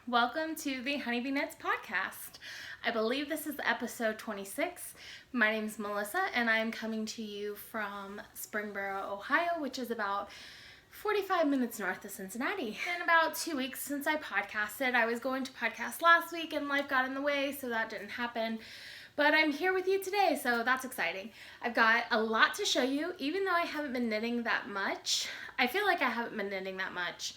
Welcome to the Honeybee Knits podcast. I believe this is episode 26. My name is Melissa and I'm coming to you from Springboro, Ohio, which is about 45 minutes north of Cincinnati. It's been about 2 weeks since I podcasted. I was going to podcast last week and life got in the way, so that didn't happen. But I'm here with you today, so that's exciting. I've got a lot to show you, even though I haven't been knitting that much. I feel like I haven't been knitting that much,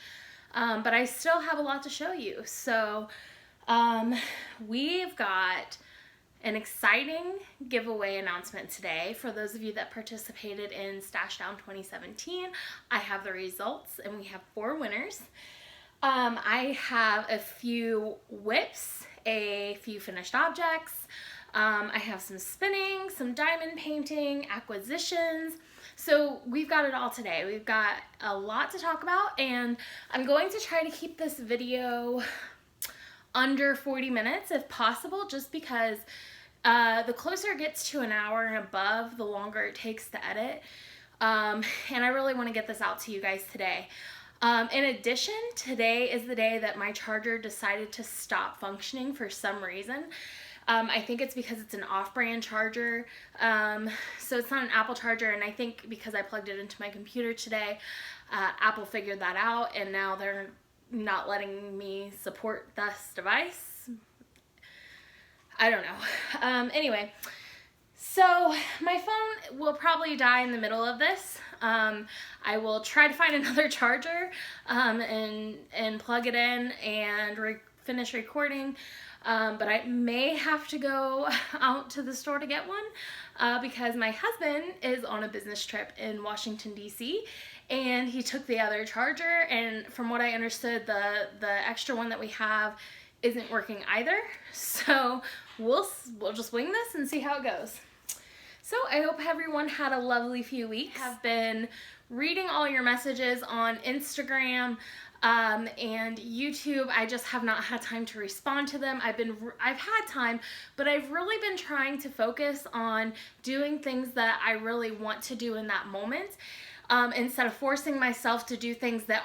but I still have a lot to show you. So we've got an exciting giveaway announcement today. For those of you that participated in Stash Down 2017, I have the results and we have 4 winners. I have a few whips, a few finished objects. I have some spinning, some diamond painting, acquisitions. So we've got it all today. We've got a lot to talk about, and I'm going to try to keep this video under 40 minutes if possible, just because the closer it gets to an hour and above, the longer it takes to edit. And I really want to get this out to you guys today. In addition, today is the day that my charger decided to stop functioning for some reason. I think it's because it's an off-brand charger, so it's not an Apple charger, and I think because I plugged it into my computer today, Apple figured that out, and now they're not letting me support this device. I don't know. Anyway, so my phone will probably die in the middle of this. I will try to find another charger and plug it in and finish recording. But I may have to go out to the store to get one because my husband is on a business trip in Washington, D.C., and he took the other charger, and from what I understood, the extra one that we have isn't working either. So we'll just wing this and see how it goes. So I hope everyone had a lovely few weeks. I've been reading all your messages on Instagram and YouTube. I just have not had time to respond to them. I've had time, but I've really been trying to focus on doing things that I really want to do in that moment, instead of forcing myself to do things that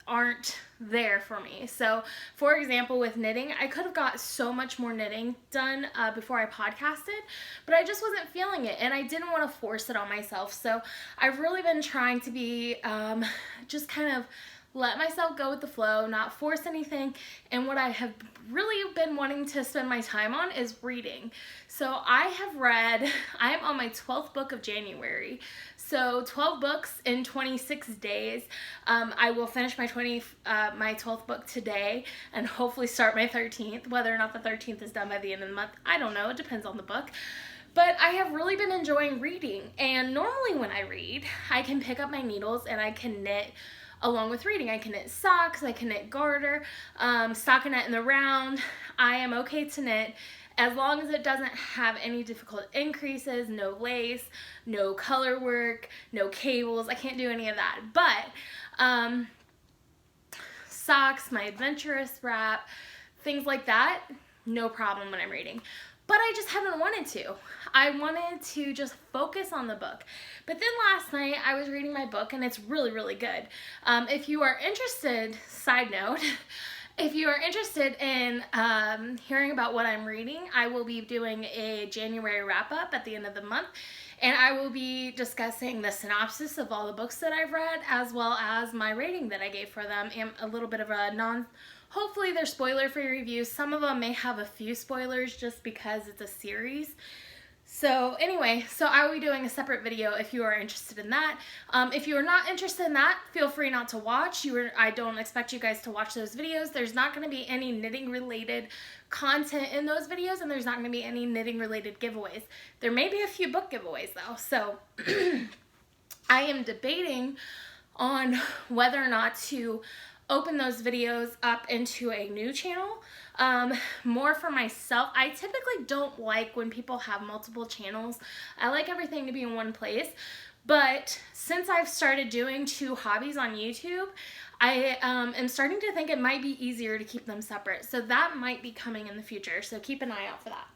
aren't there for me. So for example, with knitting, I could have got so much more knitting done before I podcasted, but I just wasn't feeling it and I didn't want to force it on myself. So I've really been trying to be just kind of let myself go with the flow, not force anything. And what I have really been wanting to spend my time on is reading. So I am on my 12th book of January. So 12 books in 26 days. I will finish my 12th book today and hopefully start my 13th. Whether or not the 13th is done by the end of the month, I don't know. It depends on the book. But I have really been enjoying reading. And normally when I read, I can pick up my needles and I can knit along with reading. I can knit socks, I can knit garter, stockinette in the round. I am okay to knit as long as it doesn't have any difficult increases, no lace, no color work, no cables. I can't do any of that. But socks, my adventurous wrap, things like that, no problem when I'm reading. But I just haven't wanted to. I wanted to just focus on the book. But then last night I was reading my book and it's really, really good. If you are interested, side note, if you are interested in hearing about what I'm reading, I will be doing a January wrap-up at the end of the month. And I will be discussing the synopsis of all the books that I've read, as well as my rating that I gave for them, and a little bit of a hopefully they're spoiler-free reviews. Some of them may have a few spoilers just because it's a series. So anyway, so I will be doing a separate video if you are interested in that. If you are not interested in that, feel free not to watch. I don't expect you guys to watch those videos. There's not going to be any knitting-related content in those videos, and there's not going to be any knitting-related giveaways. There may be a few book giveaways, though. So I am debating on whether or not to open those videos up into a new channel, more for myself. I typically don't like when people have multiple channels. I like everything to be in one place, but since I've started doing 2 hobbies on YouTube, I am starting to think it might be easier to keep them separate, so that might be coming in the future, so keep an eye out for that.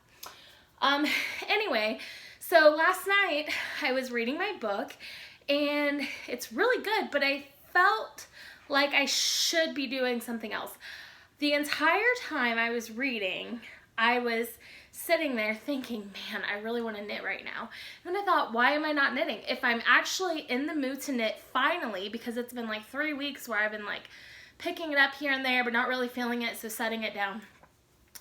Anyway, so last night I was reading my book, and it's really good, but I felt like I should be doing something else. the entire time I was reading, I was sitting there thinking, man, I really want to knit right now. And I thought, why am I not knitting? If I'm actually in the mood to knit finally, because it's been like 3 weeks where I've been like picking it up here and there, but not really feeling it, so setting it down.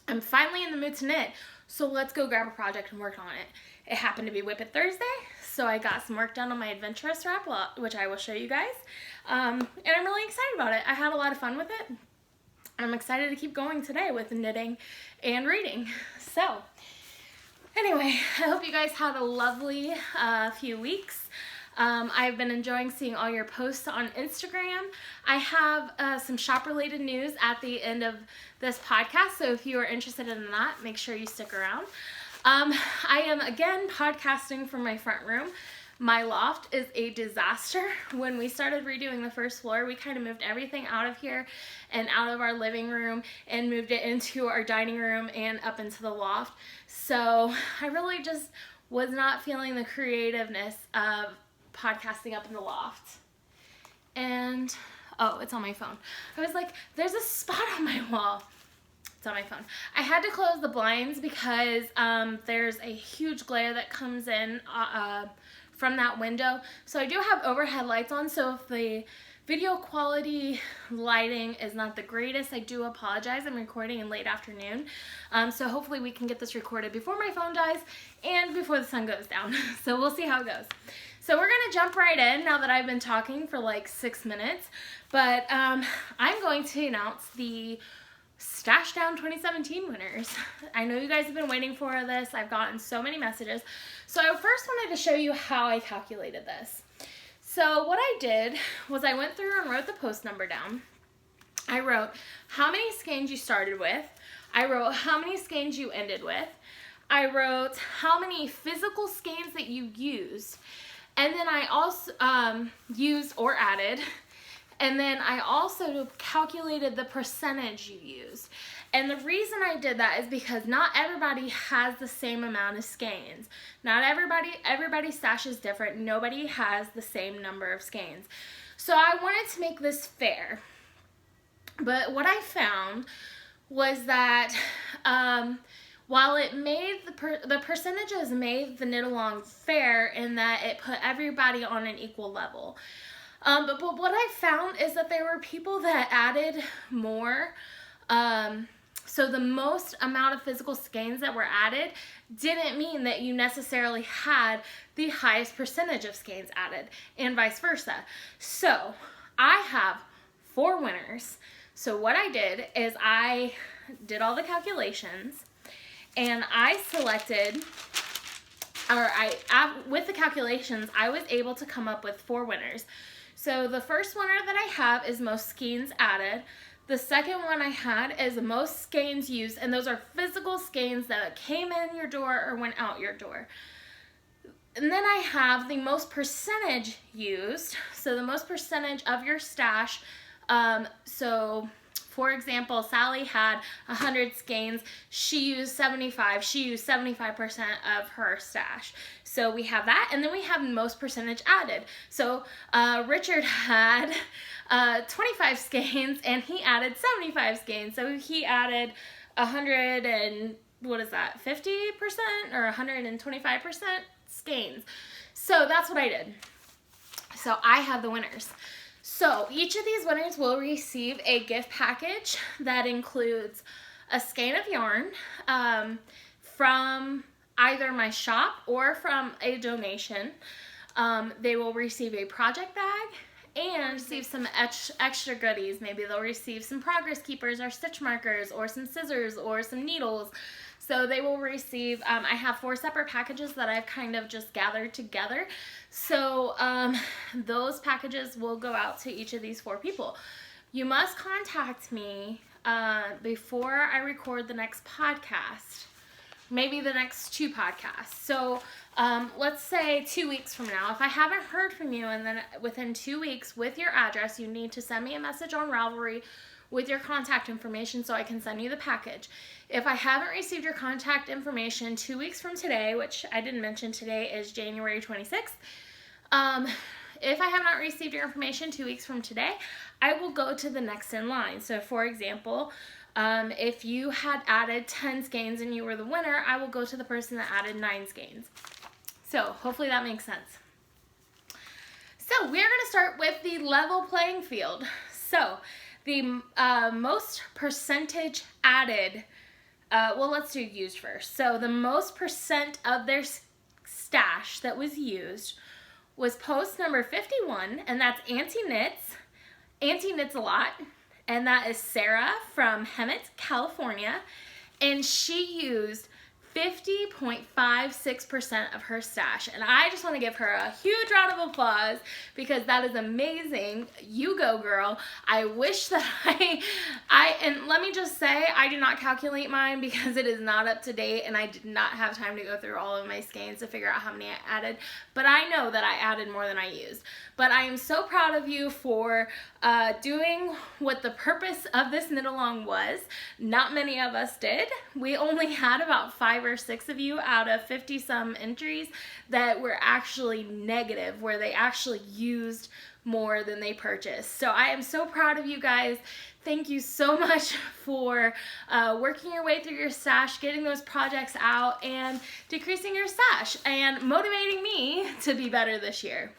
I'm finally in the mood to knit, so let's go grab a project and work on it. It happened to be Whip It Thursday, so I got some work done on my adventurous wrap, which I will show you guys. And I'm really excited about it. I had a lot of fun with it. I'm excited to keep going today with knitting and reading. So, anyway, I hope you guys had a lovely few weeks. I've been enjoying seeing all your posts on Instagram. I have some shop-related news at the end of this podcast, so if you are interested in that, make sure you stick around. I am, again, podcasting from my front room. My loft is a disaster. When we started redoing the first floor, we kind of moved everything out of here and out of our living room and moved it into our dining room and up into the loft. So I really just was not feeling the creativeness of podcasting up in the loft. And, oh, it's on my phone. I was like, there's a spot on my wall. It's on my phone. I had to close the blinds because there's a huge glare that comes in from that window. So I do have overhead lights on, so if the video quality lighting is not the greatest, I do apologize. I'm recording in late afternoon. So hopefully we can get this recorded before my phone dies and before the sun goes down. So we'll see how it goes. So we're gonna jump right in now that I've been talking for like 6 minutes. But I'm going to announce the Stash Down 2017 winners. I know you guys have been waiting for this. I've gotten so many messages. So I first wanted to show you how I calculated this. So what I did was I went through and wrote the post number down. I wrote how many skeins you started with. I wrote how many skeins you ended with. I wrote how many physical skeins that you used. And then I also used or added. And then I also calculated the percentage you used. And the reason I did that is because not everybody has the same amount of skeins. Not everybody's stash is different. Nobody has the same number of skeins. So I wanted to make this fair. But what I found was that while it made the percentages made the knit along fair in that it put everybody on an equal level. But what I found is that there were people that added more. So the most amount of physical skeins that were added didn't mean that you necessarily had the highest percentage of skeins added, and vice versa. So I have 4 winners. So what I did is I did all the calculations, and I selected, with the calculations, I was able to come up with 4 winners. So the first winner that I have is most skeins added. The second one I had is most skeins used, and those are physical skeins that came in your door or went out your door. And then I have the most percentage used, so the most percentage of your stash. So for example, Sally had 100 skeins. She used 75. She used 75% of her stash. So we have that, and then we have most percentage added. So Richard had 25 skeins, and he added 75 skeins. So he added 100 and, what is that, 50% or 125% skeins. So that's what I did. So I have the winners. So each of these winners will receive a gift package that includes a skein of yarn from either my shop or from a donation. They will receive a project bag and receive some extra goodies. Maybe they'll receive some progress keepers or stitch markers or some scissors or some needles. So they will receive, I have 4 separate packages that I've kind of just gathered together. So those packages will go out to each of these 4 people. You must contact me before I record the next podcast, maybe the next 2 podcasts. So let's say 2 weeks from now. If I haven't heard from you, and then within 2 weeks with your address, you need to send me a message on Ravelry with your contact information so I can send you the package. If I haven't received your contact information 2 weeks from today, which I didn't mention, today is January 26th, if I have not received your information 2 weeks from today, I will go to the next in line. So for example, if you had added 10 skeins and you were the winner, I will go to the person that added 9 skeins. So hopefully that makes sense. So we're going to start with the level playing field. So the most percentage added, well, let's do used first. So the most percent of their stash that was used was post number 51, and that's Auntie Knits. Auntie Knits a lot, and that is Sarah from Hemet, California, and she used 50.56% of her stash, and I just want to give her a huge round of applause because that is amazing. You go, girl. I wish that and let me just say, I did not calculate mine because it is not up to date and I did not have time to go through all of my skeins to figure out how many I added, but I know that I added more than I used. But I am so proud of you for doing what the purpose of this knit along was. Not many of us did. We only had about 5 or 6 of you out of 50 some entries that were actually negative, where they actually used more than they purchased. So I am so proud of you guys. Thank you so much for working your way through your stash, getting those projects out, and decreasing your stash, and motivating me to be better this year.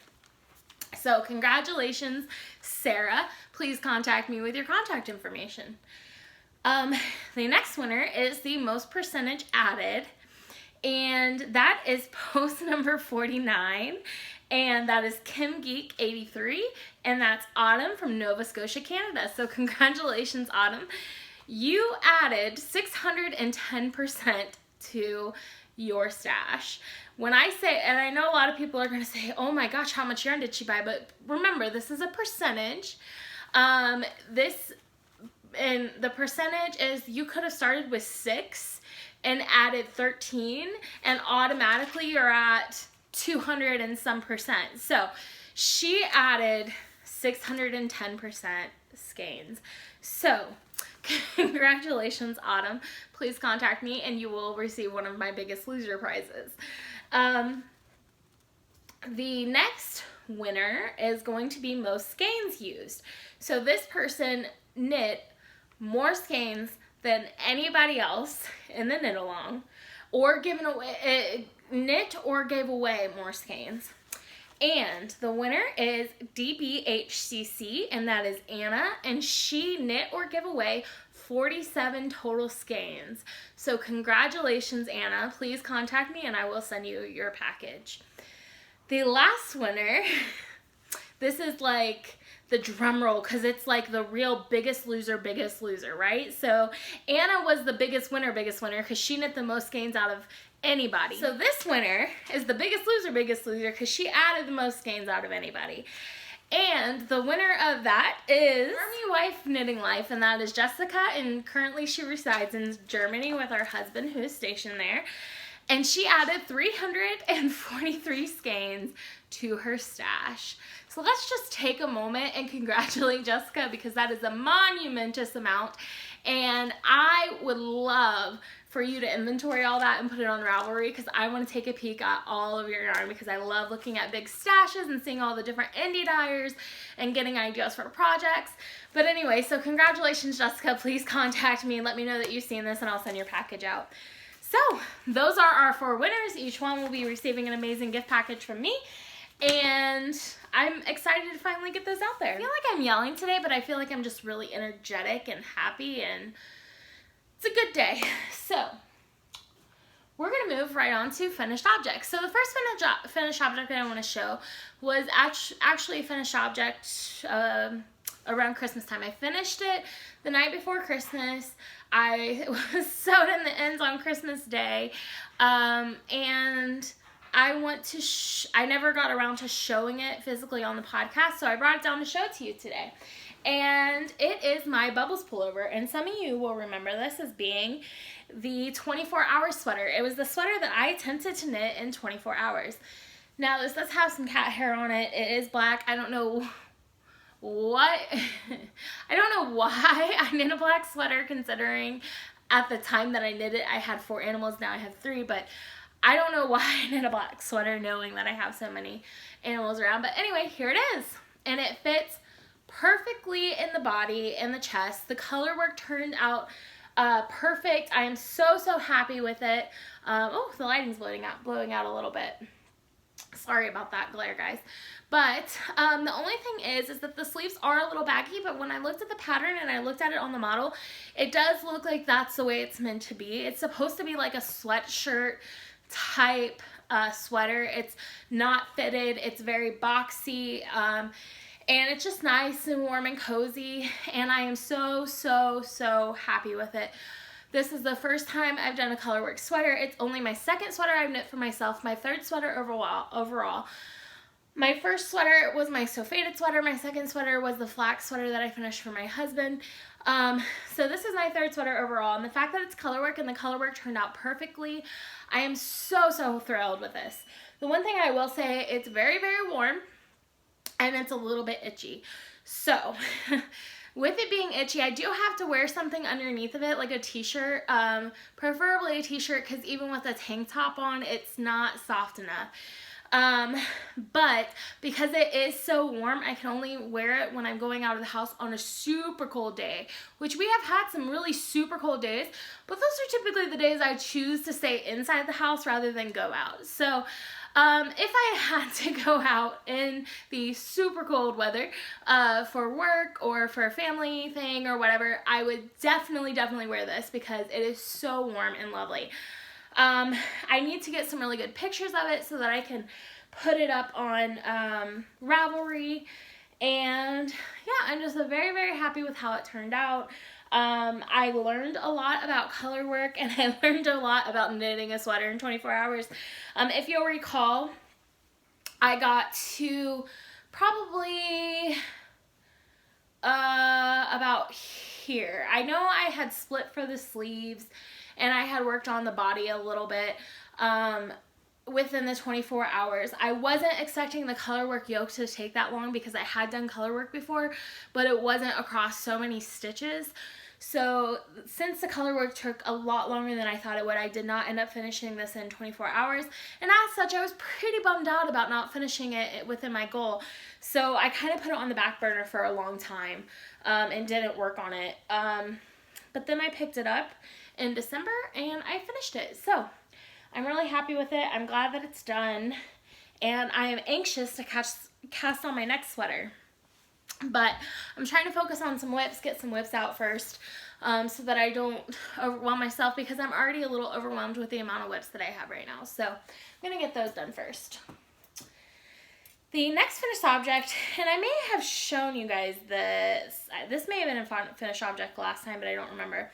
So congratulations, Sarah. Please contact me with your contact information. The next winner is the most percentage added, and that is post number 49, and that is Kim Geek 83, and that's Autumn from Nova Scotia, Canada. So congratulations, Autumn. You added 610% to your stash. When I say, and I know a lot of people are going to say, oh my gosh, how much yarn did she buy? But remember, this is a percentage. And the percentage is, you could have started with 6 and added 13, and automatically you're at 200 and some percent. So she added 610% skeins. So congratulations, Autumn. Please contact me and you will receive one of my Biggest Loser prizes. The next winner is going to be most skeins used. So this person knit more skeins than anybody else in the knit along, or given away, knit or gave away more skeins. And the winner is DBHCC, and that is Anna, and she knit or gave away 47 total skeins. So congratulations, Anna. Please contact me and I will send you your package. The last winner, this is like the drum roll because it's like the real biggest loser, right? So Anna was the biggest winner because she knit the most skeins out of anybody. So this winner is the biggest loser because she added the most skeins out of anybody. And the winner of that is Army Wife Knitting Life, and that is Jessica, and currently she resides in Germany with her husband who is stationed there. And she added 343 skeins to her stash. So let's just take a moment and congratulate Jessica because that is a monumentous amount. And I would love for you to inventory all that and put it on Ravelry because I want to take a peek at all of your yarn because I love looking at big stashes and seeing all the different indie dyers and getting ideas for projects. But anyway, so congratulations, Jessica. Please contact me and let me know that you've seen this and I'll send your package out. So those are our 4 winners. Each one will be receiving an amazing gift package from me. And I'm excited to finally get those out there. I feel like I'm yelling today, but I feel like I'm just really energetic and happy, and it's a good day. So we're going to move right on to finished objects. So the first finished object that I want to show was actually a finished object around Christmas time. I finished it the night before Christmas. I was sewed in the ends on Christmas Day, and I never got around to showing it physically on the podcast, so I brought it down to show it to you today. And it is my Bubbles pullover, and some of you will remember this as being the 24-hour sweater. It was the sweater that I attempted to knit in 24 hours. Now, this does have some cat hair on it. It is black. I don't know why I knit a black sweater, considering at the time that I knit it, I had 4 animals. Now I have 3, but I don't know why I knit a black sweater knowing that I have so many animals around. But anyway, here it is. And it fits perfectly in the body and the chest. The color work turned out perfect. I am so, so happy with it. Oh, the lighting's blowing out a little bit. Sorry about that glare, guys. But the only thing is that the sleeves are a little baggy, but when I looked at the pattern and I looked at it on the model, it does look like that's the way it's meant to be. It's supposed to be like a sweatshirt type sweater. It's not fitted. It's very boxy. And it's just nice and warm and cozy. And I am so, so, so happy with it. This is the first time I've done a colorwork sweater. It's only my second sweater I've knit for myself, my third sweater overall. My first sweater was my So Faded sweater. My second sweater was the flax sweater that I finished for my husband. So this is my third sweater overall. And the fact that it's colorwork and the colorwork turned out perfectly, I am so, so thrilled with this. The one thing I will say, it's very, very warm and it's a little bit itchy. So with it being itchy, I do have to wear something underneath of it, like a t-shirt, preferably a t-shirt, because even with a tank top on, it's not soft enough. But because it is so warm, I can only wear it when I'm going out of the house on a super cold day, which we have had some really super cold days, but those are typically the days I choose to stay inside the house rather than go out. So if I had to go out in the super cold weather for work or for a family thing or whatever, I would definitely wear this because it is so warm and lovely. I need to get some really good pictures of it so that I can put it up on Ravelry. And yeah, I'm just very, very happy with how it turned out. I learned a lot about color work and I learned a lot about knitting a sweater in 24 hours. If you'll recall, I got to probably about here. I know I had split for the sleeves and I had worked on the body a little bit within the 24 hours. I wasn't expecting the color work yoke to take that long because I had done color work before, but it wasn't across so many stitches. So since the color work took a lot longer than I thought it would, I did not end up finishing this in 24 hours. And as such, I was pretty bummed out about not finishing it within my goal. So I kind of put it on the back burner for a long time and didn't work on it. But then I picked it up in December and I finished it. So I'm really happy with it. I'm glad that it's done. And I am anxious to cast on my next sweater. But I'm trying to focus on some whips, get some whips out first, so that I don't overwhelm myself because I'm already a little overwhelmed with the amount of whips that I have right now. So I'm going to get those done first. The next finished object, and I may have shown you guys this. This may have been a finished object last time, but I don't remember.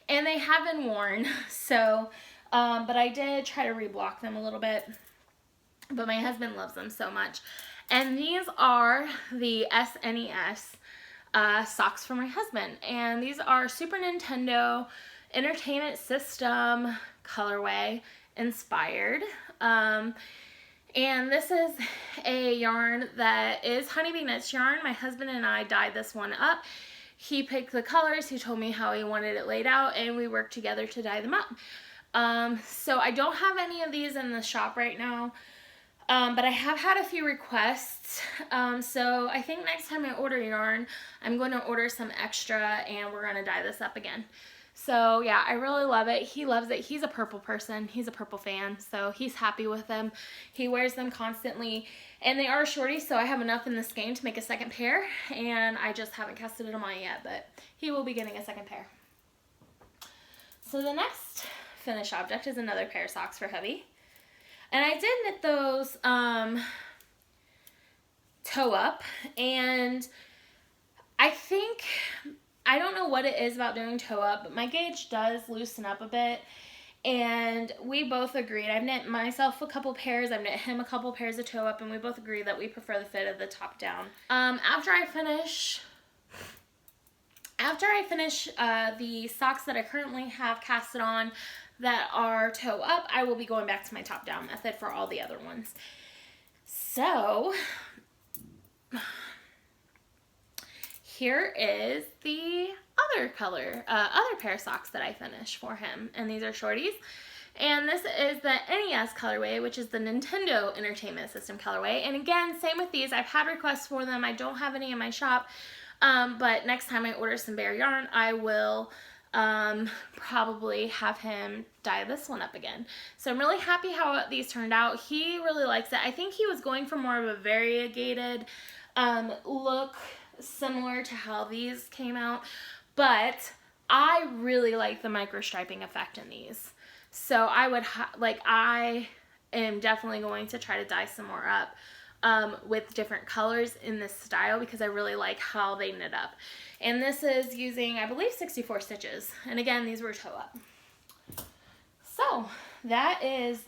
And they have been worn, so, but I did try to reblock them a little bit. But my husband loves them so much. And these are the SNES socks for my husband. And these are Super Nintendo Entertainment System colorway inspired. And this is a yarn that is Honeybee Knits yarn. My husband and I dyed this one up. He picked the colors, he told me how he wanted it laid out, and we worked together to dye them up. So I don't have any of these in the shop right now. But I have had a few requests, so I think next time I order yarn, I'm going to order some extra and we're going to dye this up again. So yeah, I really love it. He loves it. He's a purple person. He's a purple fan, so he's happy with them. He wears them constantly, and they are shorty, so I have enough in this game to make a second pair, and I just haven't casted them on yet, but he will be getting a second pair. So the next finished object is another pair of socks for hubby. And I did knit those toe up, and I think, I don't know what it is about doing toe up, but my gauge does loosen up a bit, and we both agreed. I've knit myself a couple pairs, I've knit him a couple pairs of toe up, and we both agree that we prefer the fit of the top down. After I finish the socks that I currently have casted on that are toe up, I will be going back to my top down method for all the other ones. So here is the other pair of socks that I finished for him, and these are shorties, And this is the NES colorway, which is the Nintendo Entertainment System colorway. And again, same with these. I've had requests for them. I don't have any in my shop. But next time I order some Bear yarn, I will probably have him dye this one up again. So I'm really happy how these turned out. He really likes it. I think he was going for more of a variegated look, similar to how these came out, but I really like the micro striping effect in these. So I am definitely going to try to dye some more up with different colors in this style because I really like how they knit up. And this is using, I believe, 64 stitches. And again, these were toe up. So that is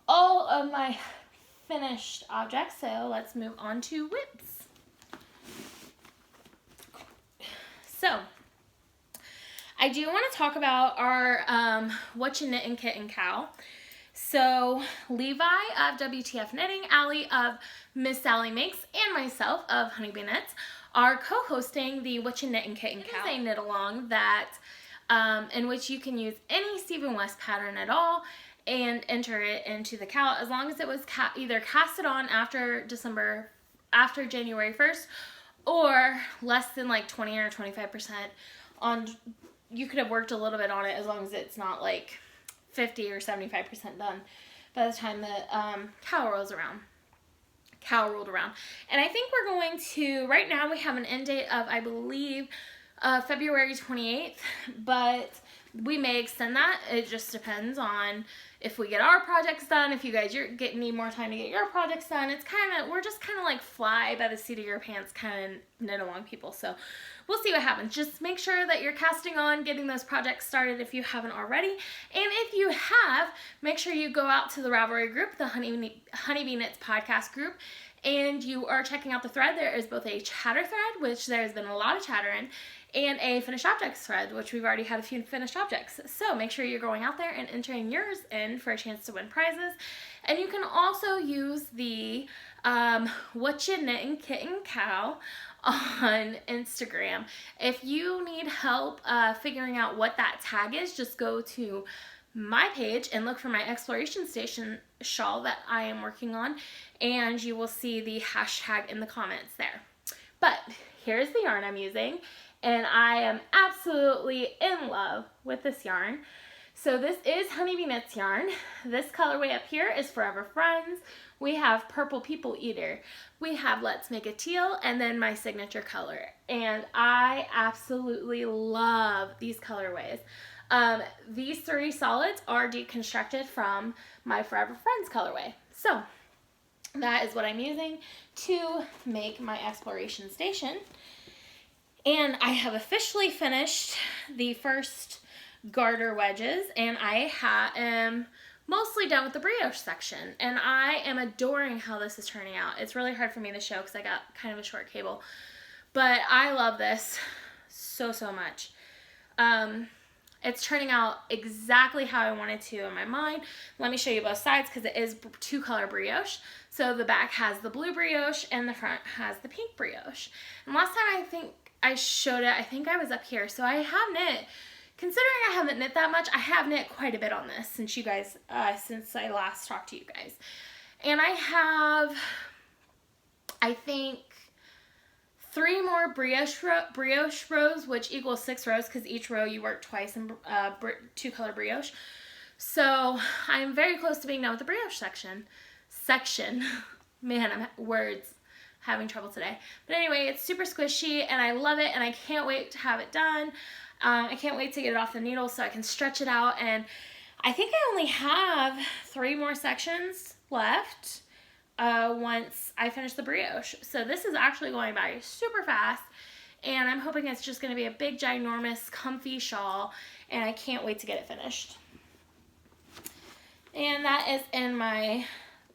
all of my finished objects. So let's move on to whips. So I do want to talk about our What You Knit and Kit and Cow. So Levi of WTF Knitting, Allie of Miss Sally Makes, and myself of Honeybee Knits are co-hosting the What You Knit and Kit and Cow. It is a knit along that in which you can use any Stephen West pattern at all and enter it into the cow as long as it was either casted on after January 1st or less than like 20 or 25% on. You could have worked a little bit on it as long as it's not like 50 or 75% done by the time the cow rolled around. And I think we're going to, right now we have an end date of, I believe, February 28th, but we may extend that. It just depends on if we get our projects done, if you guys need more time to get your projects done. We're just kind of like fly by the seat of your pants kind of knit along people. So we'll see what happens. Just make sure that you're casting on getting those projects started if you haven't already. And if you have, make sure you go out to the Ravelry group, the Honeybee Knits podcast group, and you are checking out the thread. There is both a chatter thread, which there's been a lot of chatter in, and a finished objects thread, which we've already had a few finished objects. So make sure you're going out there and entering yours in for a chance to win prizes. And you can also use the What You Knit and Kit and Cow on Instagram. If you need help figuring out what that tag is, just go to my page and look for my Exploration Station shawl that I am working on, and you will see the hashtag in the comments there. But here's the yarn I'm using, and I am absolutely in love with this yarn. So this is Honeybee Knits yarn. This colorway up here is Forever Friends. We have Purple People Eater. We have Let's Make a Teal, and then my signature color. And I absolutely love these colorways. These 30 solids are deconstructed from my Forever Friends colorway. So that is what I'm using to make my Exploration Station. And I have officially finished the first garter wedges, and I am mostly done with the brioche section, and I am adoring how this is turning out. It's really hard for me to show because I got kind of a short cable, but I love this so much. It's turning out exactly how I wanted to in my mind. Let me show you both sides because it is two-color brioche. So the back has the blue brioche and the front has the pink brioche. And last time I think I showed it, I think I was up here. So I have knit, considering I haven't knit that much, I have knit quite a bit on this since since I last talked to you guys. And I have, I think, 3 more brioche rows, which equals 6 rows because each row you work twice in two-color brioche. So I'm very close to being done with the brioche section. Man, I'm having trouble today. But anyway, it's super squishy and I love it and I can't wait to have it done. I can't wait to get it off the needle so I can stretch it out. And I think I only have 3 more sections left once I finish the brioche. So this is actually going by super fast, and I'm hoping it's just going to be a big, ginormous, comfy shawl, and I can't wait to get it finished. And that is in my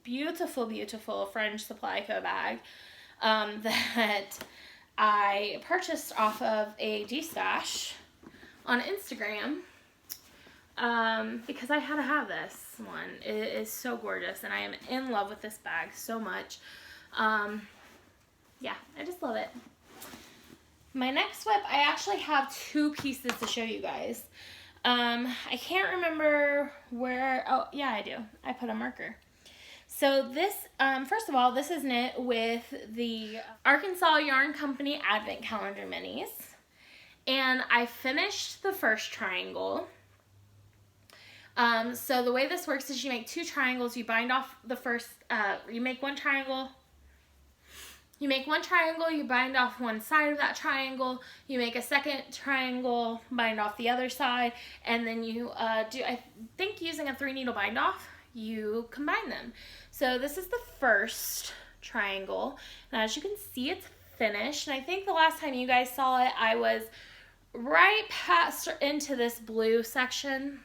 beautiful, beautiful French Supply Co. bag that I purchased off of a D-Stash on Instagram because I had to have this one. It is so gorgeous, and I am in love with this bag so much. Yeah, I just love it. My next whip, I actually have 2 pieces to show you guys. I can't remember where, oh yeah, I do. I put a marker. So this, first of all, this is knit with the Arkansas Yarn Company Advent Calendar Minis. And I finished the first triangle. So the way this works is you make 2 triangles, you bind off the first, you make one triangle, you bind off one side of that triangle, you make a second triangle, bind off the other side, and then you do, I think using a 3-needle bind off, you combine them. So this is the first triangle, and as you can see, it's finished, and I think the last time you guys saw it, I was right past into this blue section.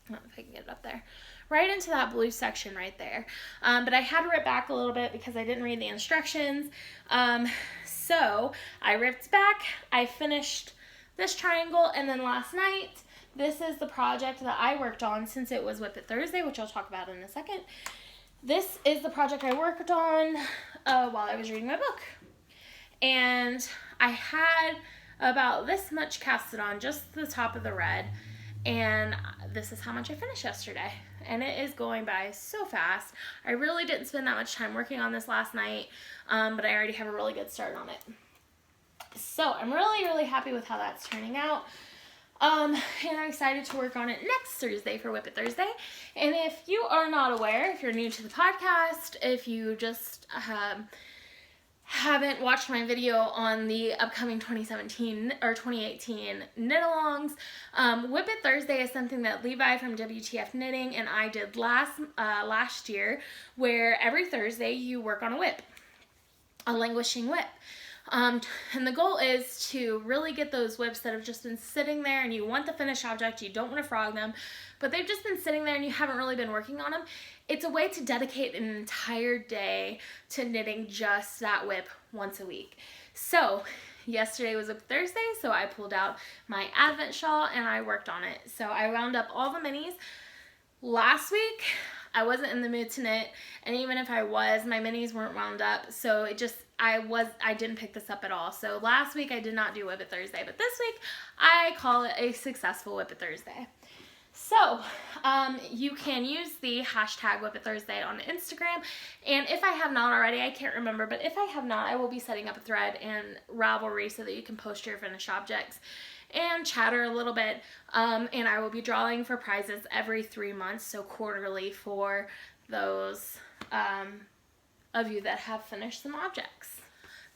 I don't know if I can get it up there. Right into that blue section right there. But I had to rip back a little bit because I didn't read the instructions. So I ripped back. I finished this triangle, and then last night, this is the project that I worked on since it was Whip It Thursday, which I'll talk about in a second. This is the project I worked on while I was reading my book. And I had about this much casted on, just the top of the red. And this is how much I finished yesterday. And it is going by so fast. I really didn't spend that much time working on this last night, but I already have a really good start on it. So I'm really, really happy with how that's turning out. And I'm excited to work on it next Thursday for Whip It Thursday. And if you are not aware, if you're new to the podcast, if you just haven't watched my video on the upcoming 2017 or 2018 knit-alongs, Whip It Thursday is something that Levi from WTF Knitting and I did last year, where every Thursday you work on a whip, a languishing whip. And the goal is to really get those whips that have just been sitting there and you want the finished object, you don't want to frog them, but they've just been sitting there and you haven't really been working on them. It's a way to dedicate an entire day to knitting just that whip once a week. So yesterday was Whip Thursday, so I pulled out my Advent shawl and I worked on it. So I wound up all the minis. Last week, I wasn't in the mood to knit, and even if I was, my minis weren't wound up, so it just, I didn't pick this up at all. So last week I did not do Whip It Thursday, but this week I call it a successful Whip It Thursday. So, you can use the hashtag Whip It Thursday on Instagram, and if I have not already, I can't remember, but if I have not, I will be setting up a thread in Ravelry so that you can post your finished objects and chatter a little bit, and I will be drawing for prizes every 3 months, so quarterly for those of you that have finished some objects.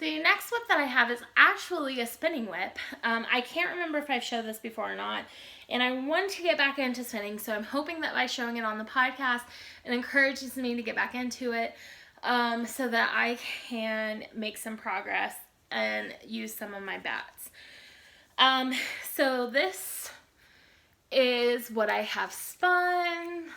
The next whip that I have is actually a spinning whip. I can't remember if I've showed this before or not, and I want to get back into spinning, so I'm hoping that by showing it on the podcast, it encourages me to get back into it, so that I can make some progress and use some of my bats. So this is what I have spun.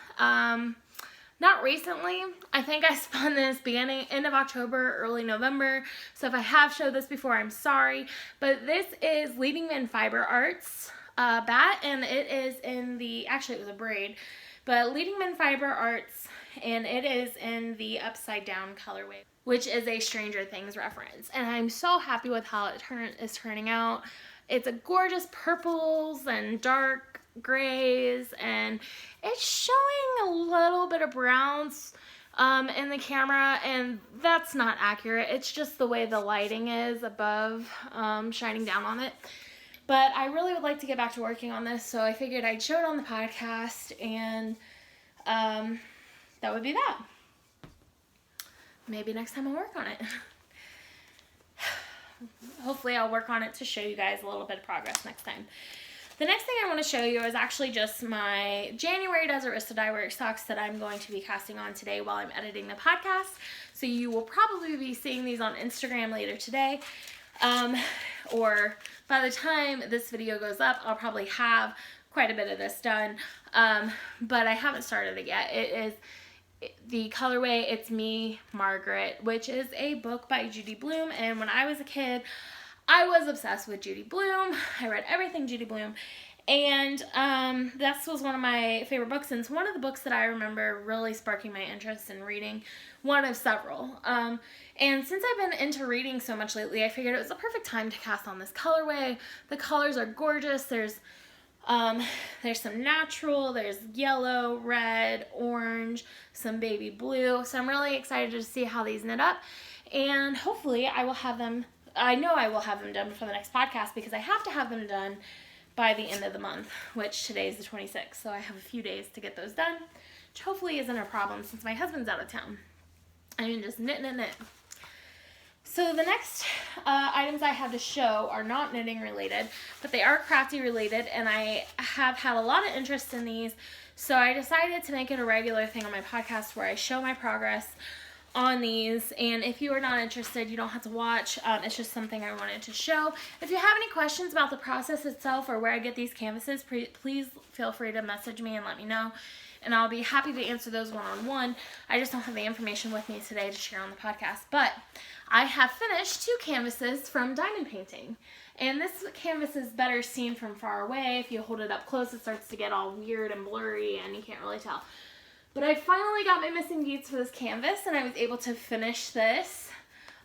Not recently. I think I spun this end of October, early November. So if I have showed this before, I'm sorry. But this is Leading Men Fiber Arts bat, and it is in the, actually it was a braid, but Leading Men Fiber Arts, and it is in the upside down colorway, which is a Stranger Things reference. And I'm so happy with how it is turning out. It's a gorgeous purples and dark grays, and it's showing a little bit of browns in the camera, and that's not accurate. It's just the way the lighting is above shining down on it. But I really would like to get back to working on this, so I figured I'd show it on the podcast, and that would be that. Maybe next time I'll work on it. Hopefully I'll work on it to show you guys a little bit of progress next time. The next thing I want to show you is actually just my January Desert Rista Dye Work socks that I'm going to be casting on today while I'm editing the podcast. So you will probably be seeing these on Instagram later today. Or by the time this video goes up, I'll probably have quite a bit of this done. But I haven't started it yet. It is the colorway, It's Me, Margaret, which is a book by Judy Blume, and when I was a kid, I was obsessed with Judy Blume. I read everything Judy Blume, and this was one of my favorite books, and it's one of the books that I remember really sparking my interest in reading, one of several. And since I've been into reading so much lately, I figured it was the perfect time to cast on this colorway. The colors are gorgeous. There's There's some natural, there's yellow, red, orange, some baby blue. So I'm really excited to see how these knit up. And hopefully I will have them, I know I will have them done before the next podcast because I have to have them done by the end of the month, which today is the 26th. So I have a few days to get those done, which hopefully isn't a problem since my husband's out of town. I can just knit. So the next items I have to show are not knitting related, but they are crafty related, and I have had a lot of interest in these, so I decided to make it a regular thing on my podcast where I show my progress on these. And if you are not interested, you don't have to watch. It's just something I wanted to show. If you have any questions about the process itself or where I get these canvases, please feel free to message me and let me know, and I'll be happy to answer those one-on-one. I just don't have the information with me today to share on the podcast. But I have finished 2 canvases from Diamond Painting. And this canvas is better seen from far away. If you hold it up close, it starts to get all weird and blurry and you can't really tell. But I finally got my missing beads for this canvas, and I was able to finish this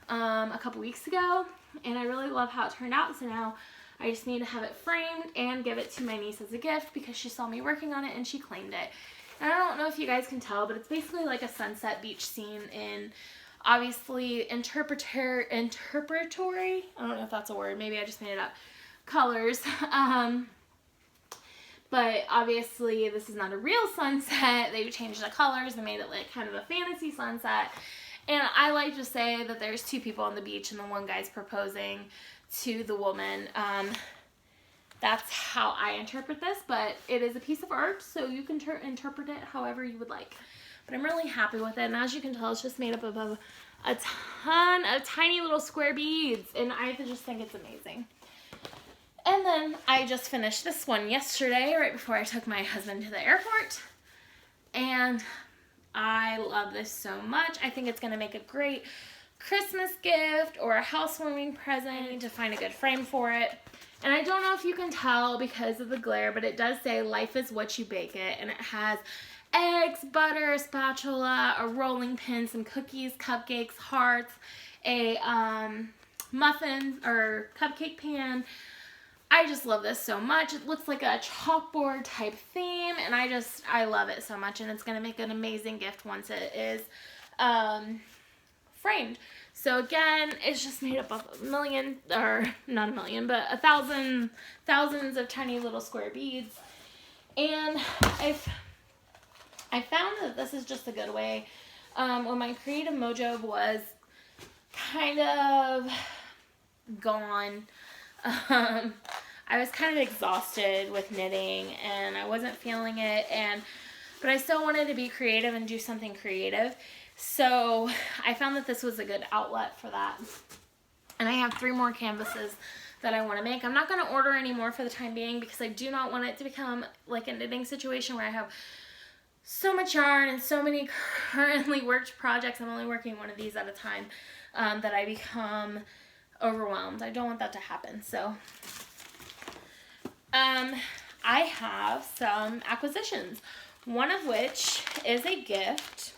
a couple weeks ago. And I really love how it turned out. So now I just need to have it framed and give it to my niece as a gift because she saw me working on it and she claimed it. And I don't know if you guys can tell, but it's basically like a sunset beach scene in, obviously, interpretatory, I don't know if that's a word, maybe I just made it up, colors. But obviously this is not a real sunset. They changed the colors and made it like kind of a fantasy sunset. And I like to say that there's 2 people on the beach and the one guy's proposing to the woman. That's how I interpret this, but it is a piece of art, so you can interpret it however you would like. But I'm really happy with it, and as you can tell, it's just made up of a ton of tiny little square beads, and I just think it's amazing. And then I just finished this one yesterday, right before I took my husband to the airport, and I love this so much. I think it's going to make a great Christmas gift or a housewarming present. I need to find a good frame for it. And I don't know if you can tell because of the glare, but it does say life is what you bake it. And it has eggs, butter, a spatula, a rolling pin, some cookies, cupcakes, hearts, a muffin or cupcake pan. I just love this so much. It looks like a chalkboard type theme, and I love it so much, and it's going to make an amazing gift once it is framed. So again, it's just made up of thousands of tiny little square beads. And I found that this is just a good way. When my creative mojo was kind of gone, I was kind of exhausted with knitting and I wasn't feeling it, but I still wanted to be creative and do something creative. So I found that this was a good outlet for that. And I have 3 more canvases that I want to make. I'm not going to order any more for the time being because I do not want it to become like a knitting situation where I have so much yarn and so many currently worked projects. I'm only working one of these at a time, that I become overwhelmed. I don't want that to happen. So I have some acquisitions, one of which is a gift.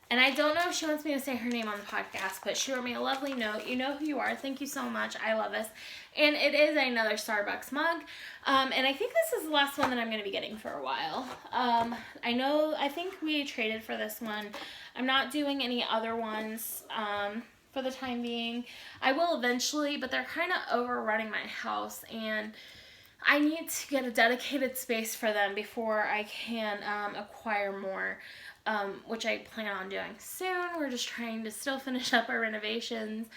And I don't know if she wants me to say her name on the podcast, but she wrote me a lovely note. You know who you are. Thank you so much. I love this. And it is another Starbucks mug. And I think this is the last one that I'm going to be getting for a while. I think we traded for this one. I'm not doing any other ones for the time being. I will eventually, but they're kind of overrunning my house. And I need to get a dedicated space for them before I can acquire more. Which I plan on doing soon. We're just trying to still finish up our renovations.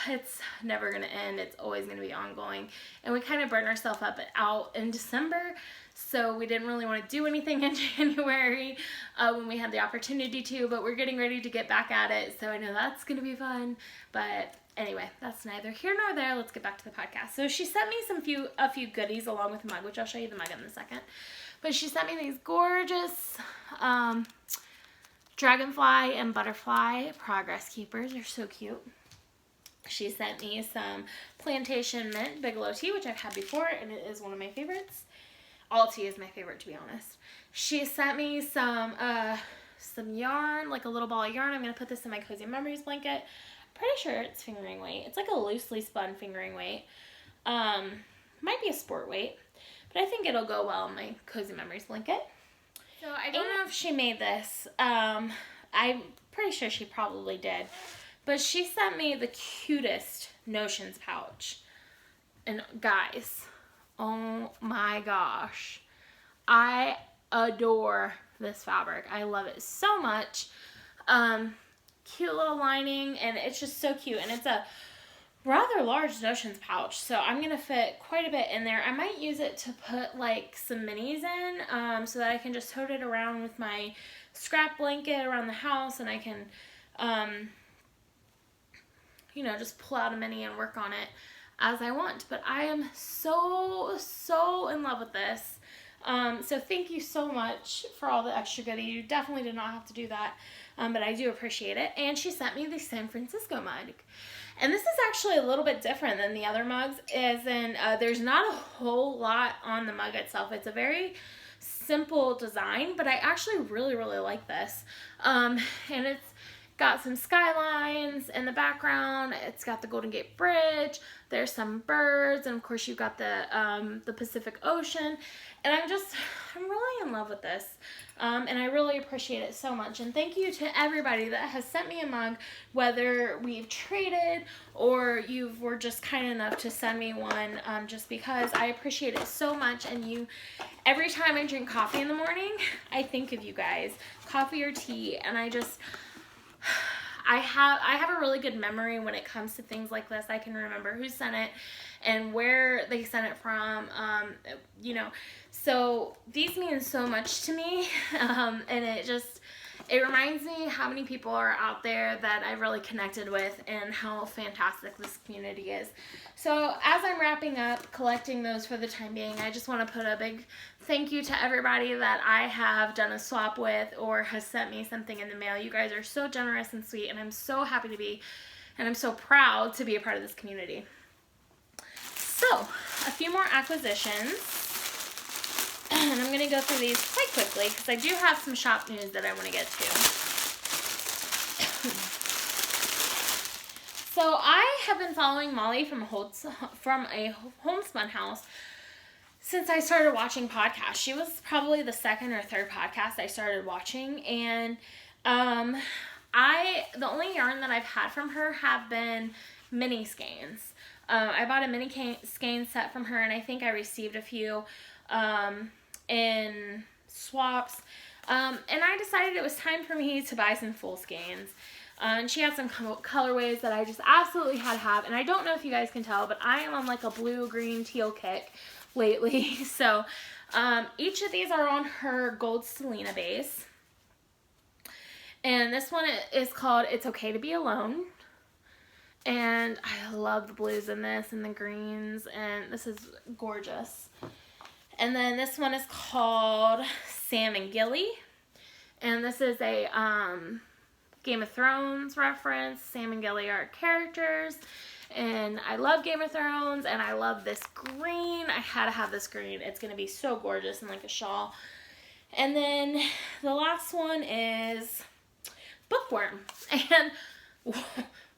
It's never going to end. It's always going to be ongoing. And we kind of burned ourselves out in December, so we didn't really want to do anything in January when we had the opportunity to, but we're getting ready to get back at it, so I know that's going to be fun. But anyway, that's neither here nor there. Let's get back to the podcast. So she sent me a few goodies along with the mug, which I'll show you the mug in a second. But she sent me these gorgeous dragonfly and butterfly progress keepers. They're so cute. She sent me some Plantation Mint Bigelow tea, which I've had before, and it is one of my favorites. All tea is my favorite, to be honest. She sent me some yarn, like a little ball of yarn. I'm going to put this in my Cozy Memories blanket. pretty sure it's fingering weight. It's like a loosely spun fingering weight. Might be a sport weight, but I think it'll go well in my Cozy Memories blanket. So I don't know if she made this. I'm pretty sure she probably did. But she sent me the cutest Notions pouch. And guys, oh my gosh. I adore this fabric. I love it so much. Cute little lining, and it's just so cute. And it's a rather large Notions pouch, so I'm going to fit quite a bit in there. I might use it to put like some minis in, so that I can just tote it around with my scrap blanket around the house, and I can, you know, just pull out a mini and work on it as I want. But I am so in love with this. So thank you so much for all the extra goodie. You definitely did not have to do that, but I do appreciate it. And she sent me the San Francisco mug. And this is actually a little bit different than the other mugs, as in there's not a whole lot on the mug itself. It's a very simple design, but I actually really like this. And it's got some skylines in the background. It's got the Golden Gate Bridge. There's some birds, and of course you've got the Pacific Ocean. And I'm really in love with this, and I really appreciate it so much. And thank you to everybody that has sent me a mug, whether we've traded or you were just kind enough to send me one, just because I appreciate it so much. And every time I drink coffee in the morning, I think of you guys, coffee or tea, and I have a really good memory when it comes to things like this. I can remember who sent it and where they sent it from, you know. So these mean so much to me, and it reminds me how many people are out there that I really connected with and how fantastic this community is. So as I'm wrapping up collecting those for the time being, I just want to put a big thank you to everybody that I have done a swap with or has sent me something in the mail. You guys are so generous and sweet, and I'm so happy to be, and I'm so proud to be a part of this community. So, a few more acquisitions. And I'm going to go through these quite quickly because I do have some shop news that I want to get to. So I have been following Molly from a Homespun House since I started watching podcasts. She was probably the second or third podcast I started watching, and the only yarn that I've had from her have been mini skeins. I bought a mini skein set from her, and I think I received a few in swaps, and I decided it was time for me to buy some full skeins. And she had some colorways that I just absolutely had to have, and I don't know if you guys can tell, but I am on like a blue, green, teal kick lately. So each of these are on her gold Selena base, and this one is called It's Okay to Be Alone. And I love the blues in this and the greens, and this is gorgeous. And then this one is called Sam and Gilly, and this is a Game of Thrones reference. Sam and Gilly are characters, and I love Game of Thrones, and I love this green. I had to have this green. It's going to be so gorgeous and like a shawl. And then the last one is Bookworm, and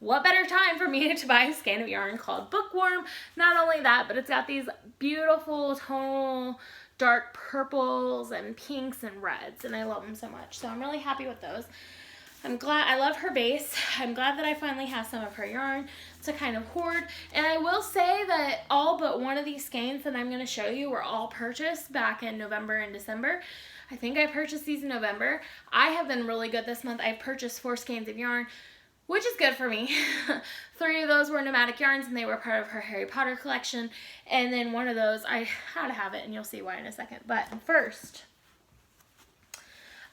what better time for me to buy a skein of yarn called Bookworm? Not only that, but it's got these beautiful tonal dark purples and pinks and reds, and I love them so much. So I'm really happy with those. I love her base. I'm glad that I finally have some of her yarn to kind of hoard. And I will say that all but one of these skeins that I'm going to show you were all purchased back in November and December. I think I purchased these in November. I have been really good this month. I've purchased 4 skeins of yarn, which is good for me. 3 of those were Nomadic Yarns, and they were part of her Harry Potter collection. And then one of those, I had to have it, and you'll see why in a second. But first,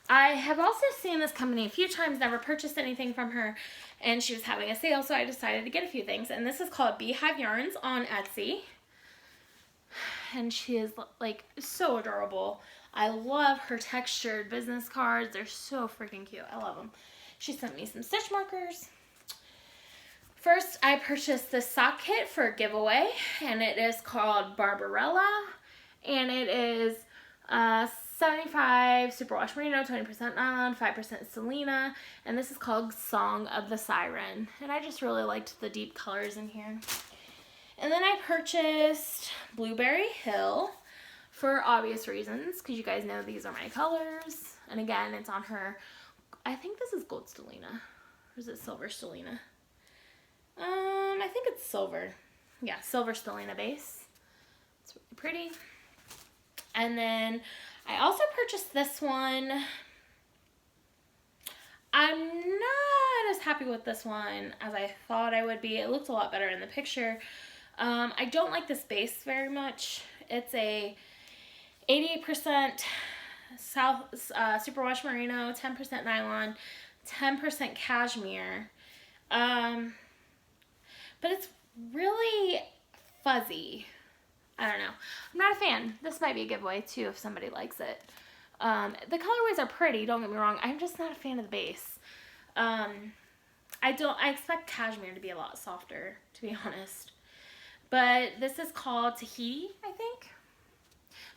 I have also seen this company a few times, never purchased anything from her, and she was having a sale, so I decided to get a few things. And this is called Beehive Yarns on Etsy. And she is, like, so adorable. I love her textured business cards. They're so freaking cute. I love them. She sent me some stitch markers. First, I purchased this sock kit for a giveaway, and it is called Barbarella, and it is 75 superwash merino, 20% nylon, 5% Selena, and this is called Song of the Siren. And I just really liked the deep colors in here. And then I purchased Blueberry Hill for obvious reasons, because you guys know these are my colors. And again, it's on her, I think this is gold stellina, or is it silver stellina? I think it's silver. Yeah, silver stellina base. It's really pretty. And then I also purchased this one. I'm not as happy with this one as I thought I would be. It looked a lot better in the picture. I don't like this base very much. It's a 88% superwash merino, 10% nylon, 10% cashmere. But it's really fuzzy. I don't know. I'm not a fan. This might be a giveaway too if somebody likes it. The colorways are pretty, don't get me wrong. I'm just not a fan of the base. I expect cashmere to be a lot softer, to be honest. But this is called Tahiti, I think.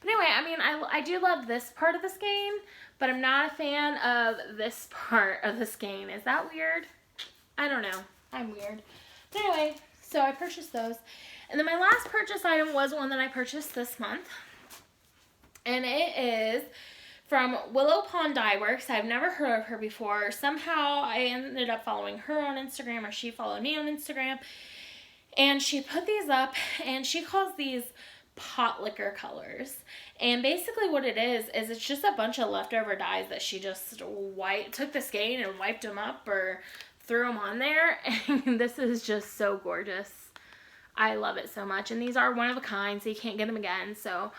But anyway, I mean, I do love this part of the skein, but I'm not a fan of this part of the skein. Is that weird? I don't know. I'm weird. But anyway, so I purchased those. And then my last purchase item was one that I purchased this month. And it is from Willow Pond Dye Works. I've never heard of her before. Somehow I ended up following her on Instagram, or she followed me on Instagram. And she put these up, and she calls these pot liquor colors. And basically what it is it's just a bunch of leftover dyes that she just took the skein and wiped them up or threw them on there. And this is just so gorgeous. I love it so much. And these are one of a kind, so you can't get them again. So